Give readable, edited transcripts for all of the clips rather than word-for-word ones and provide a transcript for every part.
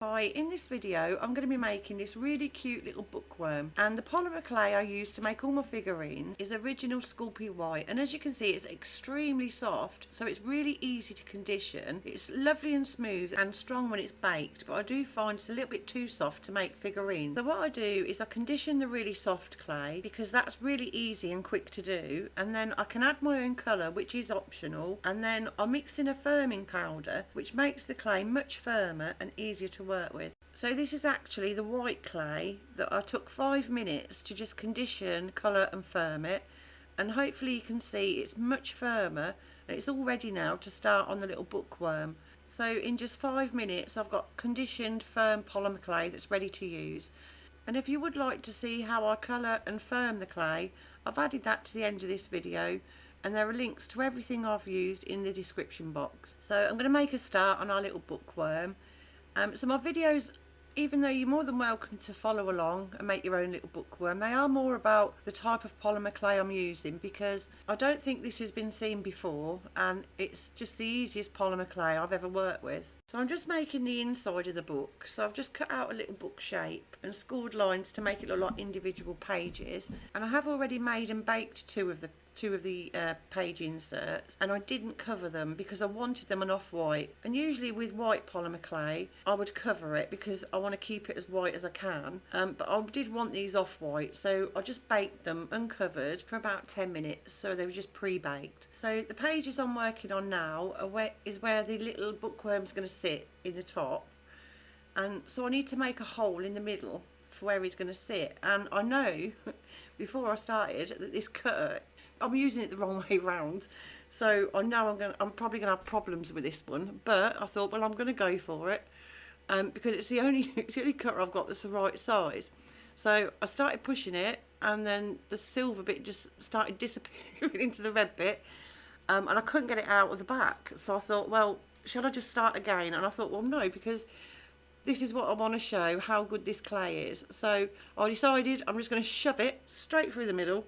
Hi, in this video I'm going to be making this really cute little bookworm, and the polymer clay I use to make all my figurines is original Sculpey White, and as you can see it's extremely soft, so it's really easy to condition. It's lovely and smooth and strong when it's baked, but I do find it's a little bit too soft to make figurines. So what I do is I condition the really soft clay because that's really easy and quick to do, and then I can add my own colour, which is optional, and then I mix in a firming powder which makes the clay much firmer and easier to work with. So this is actually the white clay that I took 5 minutes to just condition, colour and firm it, and hopefully you can see it's much firmer and it's all ready now to start on the little bookworm. So in just 5 minutes I've got conditioned firm polymer clay that's ready to use. And if you would like to see how I colour and firm the clay, I've added that to the end of this video, and there are links to everything I've used in the description box. So I'm going to make a start on our little bookworm. So my videos, even though you're more than welcome to follow along and make your own little bookworm, they are more about the type of polymer clay I'm using, because I don't think this has been seen before and it's just the easiest polymer clay I've ever worked with. So I'm just making the inside of the book. So I've just cut out a little book shape and scored lines to make it look like individual pages, and I have already made and baked two of the page inserts, and I didn't cover them because I wanted them an off-white, and usually with white polymer clay I would cover it because I want to keep it as white as I can, but I did want these off-white, so I just baked them uncovered for about 10 minutes, so they were just pre-baked. So the pages I'm working on now is where the little bookworm's going to sit in the top, and so I need to make a hole in the middle for where he's going to sit. And I know before I started that this cutter, I'm using it the wrong way round, so I know I'm probably gonna have problems with this one, but I thought, well, I'm gonna go for it, because it's the only cutter I've got that's the right size. So I started pushing it, and then the silver bit just started disappearing into the red bit, and I couldn't get it out of the back. So I thought, well, shall I just start again? And I thought, well, no, because this is what I want to show, how good this clay is. So I decided I'm just going to shove it straight through the middle.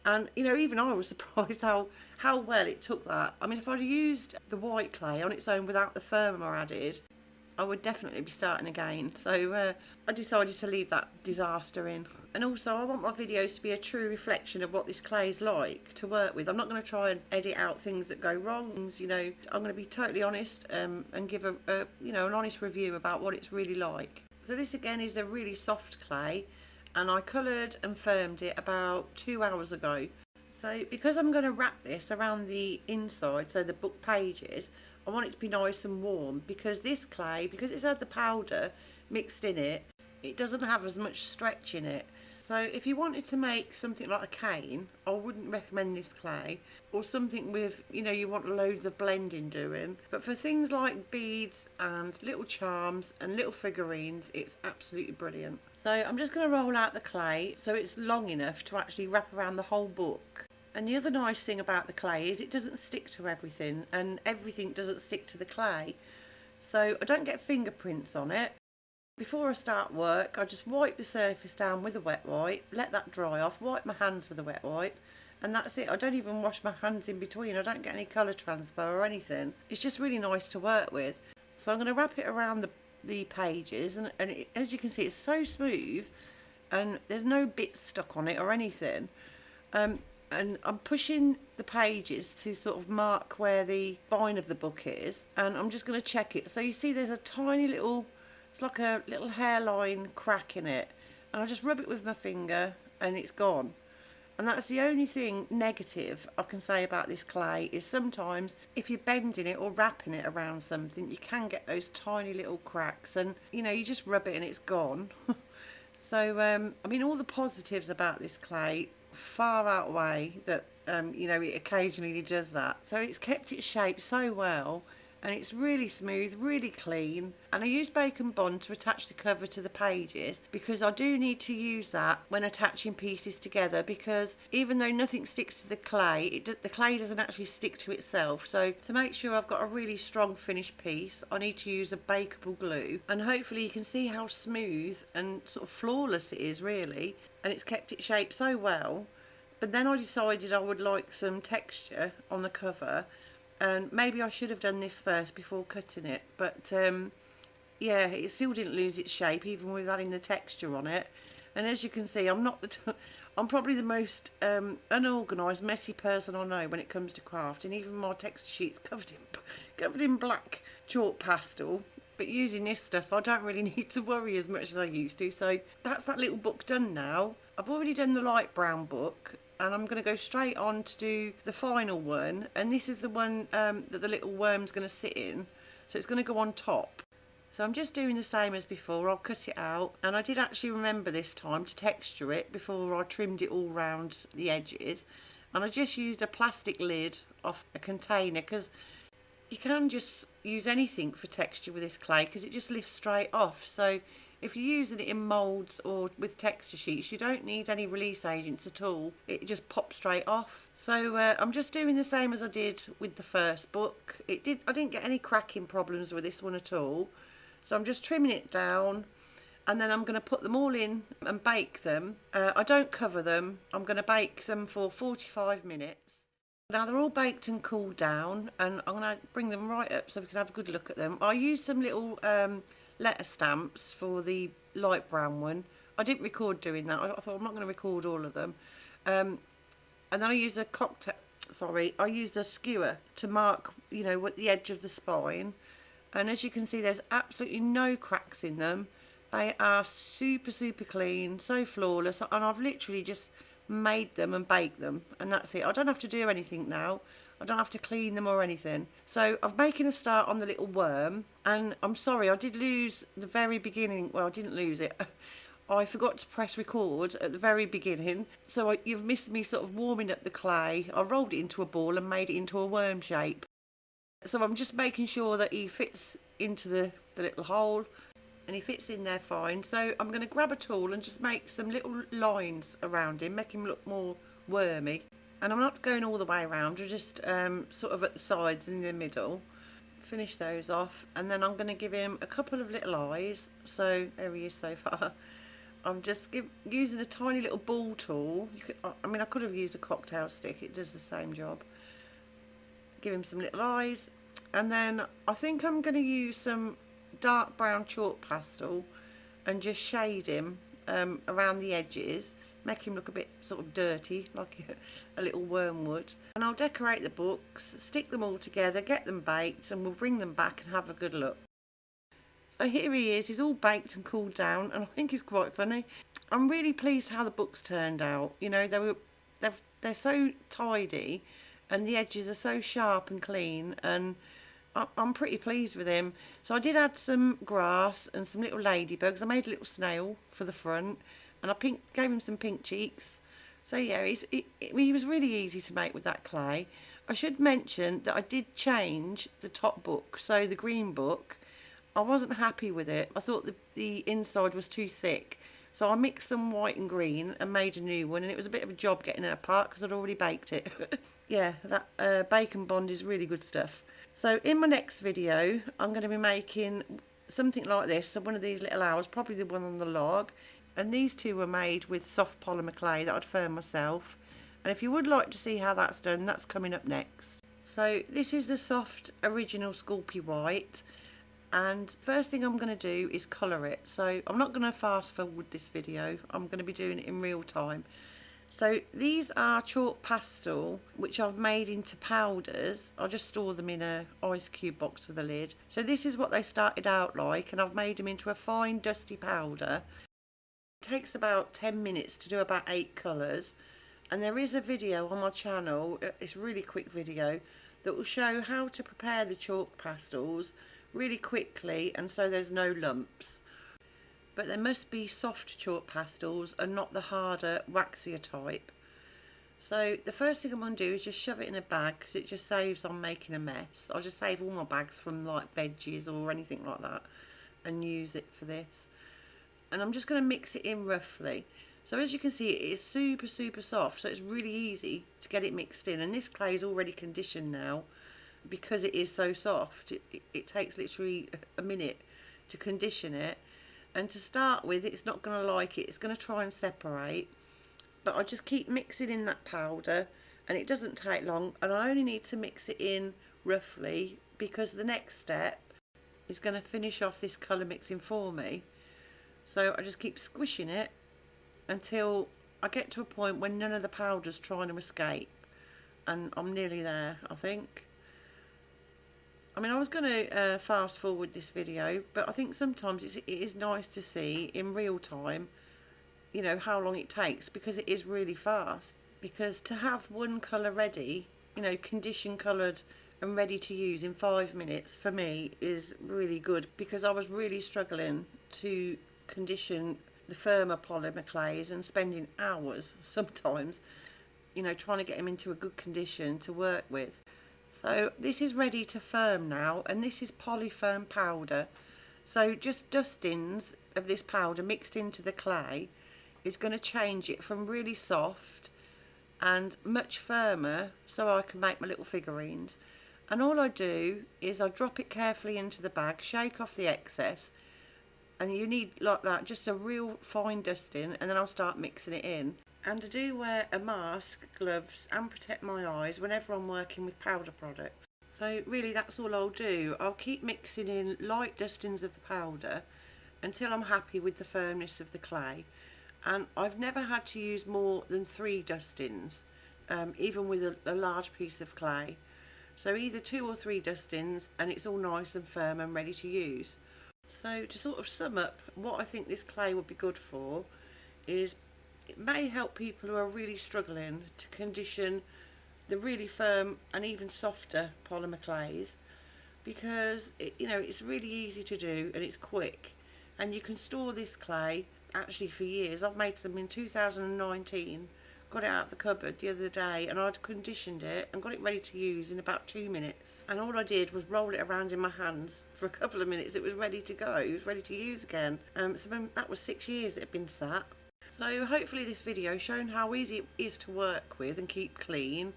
And you know, even I was surprised how well it took that. I mean, if I'd used the white clay on its own without the firmer added, I would definitely be starting again. So I decided to leave that disaster in. And also I want my videos to be a true reflection of what this clay is like to work with. I'm not going to try and edit out things that go wrong. You know, I'm going to be totally honest, and give an honest review about what it's really like. So this again is the really soft clay, and I coloured and firmed it about 2 hours ago. So because I'm going to wrap this around the inside, so the book pages, I want it to be nice and warm, because this clay, because it's had the powder mixed in it, it doesn't have as much stretch in it. So if you wanted to make something like a cane, I wouldn't recommend this clay, or something with, you know, you want loads of blending doing. But for things like beads and little charms and little figurines, it's absolutely brilliant. So I'm just going to roll out the clay so it's long enough to actually wrap around the whole book. And the other nice thing about the clay is it doesn't stick to everything, and everything doesn't stick to the clay. So I don't get fingerprints on it. Before I start work, I just wipe the surface down with a wet wipe, let that dry off, wipe my hands with a wet wipe, and that's it. I don't even wash my hands in between. I don't get any colour transfer or anything. It's just really nice to work with. So I'm going to wrap it around the pages, and as you can see, it's so smooth and there's no bits stuck on it or anything. And I'm pushing the pages to sort of mark where the spine of the book is, and I'm just going to check it. So you see there's a tiny little, it's like a little hairline crack in it, and I just rub it with my finger and it's gone. And that's the only thing negative I can say about this clay, is sometimes if you're bending it or wrapping it around something, you can get those tiny little cracks, and you know, you just rub it and it's gone. So I mean, all the positives about this clay far outweigh that you know, it occasionally does that. So it's kept its shape so well, and it's really smooth, really clean. And I use bacon bond to attach the cover to the pages, because I do need to use that when attaching pieces together, because even though nothing sticks to the clay, the clay doesn't actually stick to itself. So to make sure I've got a really strong finished piece, I need to use a bakeable glue, and hopefully you can see how smooth and sort of flawless it is really, and it's kept its shape so well. But then I decided I would like some texture on the cover, and maybe I should have done this first before cutting it, but Yeah, it still didn't lose its shape even with adding the texture on it. And as you can see, I'm not I'm probably the most unorganised, messy person I know when it comes to crafting. Even my texture sheet's covered in black chalk pastel. But using this stuff, I don't really need to worry as much as I used to. So that's that little book done now. I've already done the light brown book, and I'm going to go straight on to do the final one. And this is the one that the little worm's going to sit in. So it's going to go on top. So I'm just doing the same as before. I'll cut it out, and I did actually remember this time to texture it before I trimmed it all round the edges. And I just used a plastic lid off a container, because you can just use anything for texture with this clay because it just lifts straight off. So if you're using it in moulds or with texture sheets, you don't need any release agents at all. It just pops straight off. So I'm just doing the same as I did with the first book. I didn't get any cracking problems with this one at all. So I'm just trimming it down, and then I'm going to put them all in and bake them. I don't cover them. I'm going to bake them for 45 minutes. Now they're all baked and cooled down, and I'm going to bring them right up so we can have a good look at them. I used some little letter stamps for the light brown one. I didn't record doing that. I thought I'm not going to record all of them. And then I used I used a skewer to mark, you know, what the edge of the spine. And as you can see, there's absolutely no cracks in them. They are super, super clean, so flawless. And I've literally just made them and baked them, and that's it. I don't have to do anything now. I don't have to clean them or anything. So I'm making a start on the little worm, and I'm sorry, I did lose the very beginning. Well, I didn't lose it. I forgot to press record at the very beginning, so you've missed me sort of warming up the clay. I rolled it into a ball and made it into a worm shape. So I'm just making sure that he fits into the little hole, and he fits in there fine. So I'm going to grab a tool and just make some little lines around him, make him look more wormy. And I'm not going all the way around, I'm just sort of at the sides and in the middle. Finish those off, and then I'm going to give him a couple of little eyes. So there he is so far. I'm just using a tiny little ball tool. I could have used a cocktail stick, it does the same job. Give him some little eyes, and then I think I'm going to use some dark brown chalk pastel and just shade him around the edges, make him look a bit sort of dirty, like a little worm would. And I'll decorate the books, stick them all together, get them baked, and we'll bring them back and have a good look. So here he is, he's all baked and cooled down, and I think he's quite funny. I'm really pleased how the books turned out. You know, they're so tidy, and the edges are so sharp and clean, and I'm pretty pleased with him. So I did add some grass and some little ladybugs. I made a little snail for the front, and I gave him some pink cheeks. So yeah, he was really easy to make with that clay. I should mention that I did change the top book, so the green book, I wasn't happy with it. I thought the inside was too thick. So I mixed some white and green and made a new one, and it was a bit of a job getting it apart because I'd already baked it. Yeah, that bacon bond is really good stuff. So in my next video, I'm going to be making something like this. So one of these little owls, probably the one on the log. And these two were made with soft polymer clay that I'd found myself. And if you would like to see how that's done, that's coming up next. So this is the soft original Sculpey White. And first thing I'm going to do is colour it. So I'm not going to fast forward this video, I'm going to be doing it in real time. So these are chalk pastel, which I've made into powders. I'll just store them in a ice cube box with a lid. So this is what they started out like, and I've made them into a fine dusty powder. It takes about 10 minutes to do about 8 colours, and there is a video on my channel, it's a really quick video, that will show how to prepare the chalk pastels really quickly, and so there's no lumps. But there must be soft chalk pastels and not the harder, waxier type. So the first thing I'm going to do is just shove it in a bag, because it just saves on making a mess. I'll just save all my bags from like veggies or anything like that and use it for this. And I'm just going to mix it in roughly. So as you can see, it is super, super soft, so it's really easy to get it mixed in. And this clay is already conditioned now, because it is so soft. It takes literally a minute to condition it. And to start with, it's not going to like it. It's going to try and separate. But I just keep mixing in that powder, and it doesn't take long. And I only need to mix it in roughly, because the next step is going to finish off this colour mixing for me. So I just keep squishing it until I get to a point when none of the powder's trying to escape, and I'm nearly there, I think. I mean, I was going to fast forward this video, but I think sometimes it is nice to see in real time, you know, how long it takes, because it is really fast. Because to have one colour ready, you know, condition coloured and ready to use in 5 minutes, for me is really good, because I was really struggling to condition the firmer polymer clays and spending hours sometimes, you know, trying to get them into a good condition to work with. So this is ready to firm now, and this is polyfirm powder. So just dustings of this powder mixed into the clay is going to change it from really soft and much firmer, so I can make my little figurines. And all I do is I drop it carefully into the bag, shake off the excess, and you need like that, just a real fine dusting, and then I'll start mixing it in. And I do wear a mask, gloves, and protect my eyes whenever I'm working with powder products. So really that's all I'll do. I'll keep mixing in light dustings of the powder until I'm happy with the firmness of the clay. And I've never had to use more than 3 dustings, even with a large piece of clay. So either 2 or 3 dustings and it's all nice and firm and ready to use. So to sort of sum up what I think this clay would be good for is, it may help people who are really struggling to condition the really firm and even softer polymer clays, because you know, it's really easy to do and it's quick, and you can store this clay actually for years. I've made some in 2019, got it out of the cupboard the other day, and I'd conditioned it and got it ready to use in about 2 minutes, and all I did was roll it around in my hands for a couple of minutes. It was ready to go, it was ready to use again. So that was 6 years it had been sat. So hopefully this video shown how easy it is to work with and keep clean.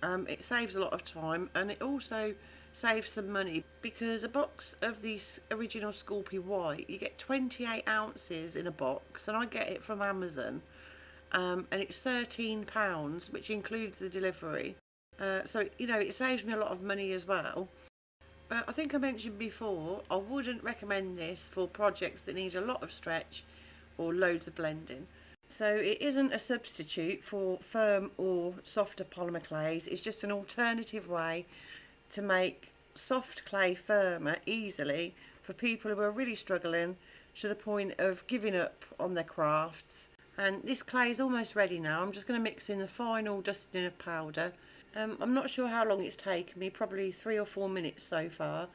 It saves a lot of time, and it also saves some money, because a box of this original Sculpey White, you get 28 ounces in a box, and I get it from Amazon, and it's £13, which includes the delivery. So you know, it saves me a lot of money as well. But I think I mentioned before, I wouldn't recommend this for projects that need a lot of stretch or loads of blending. So it isn't a substitute for firm or softer polymer clays. It's just an alternative way to make soft clay firmer easily for people who are really struggling to the point of giving up on their crafts. And this clay is almost ready now. I'm just going to mix in the final dusting of powder. I'm not sure how long it's taken me, probably 3 or 4 minutes so far.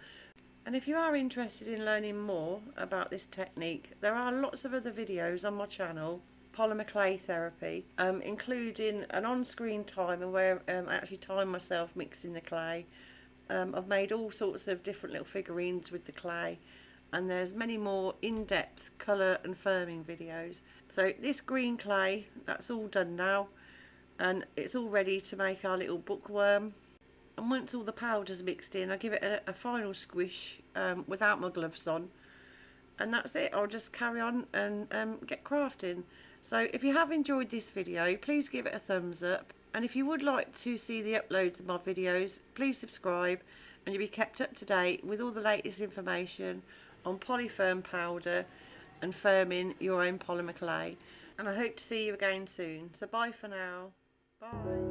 And if you are interested in learning more about this technique, there are lots of other videos on my channel, Polymer Clay Therapy, including an on-screen timer where I actually time myself mixing the clay. I've made all sorts of different little figurines with the clay, and there's many more in-depth colour and firming videos. So this green clay, that's all done now, and it's all ready to make our little bookworm. And once all the powder's mixed in, I give it a final squish without my gloves on, and that's it. I'll just carry on and get crafting. So if you have enjoyed this video, please give it a thumbs up, and if you would like to see the uploads of my videos, please subscribe, and you'll be kept up to date with all the latest information on polyfirm powder and firming your own polymer clay. And I hope to see you again soon. So bye for now. Bye.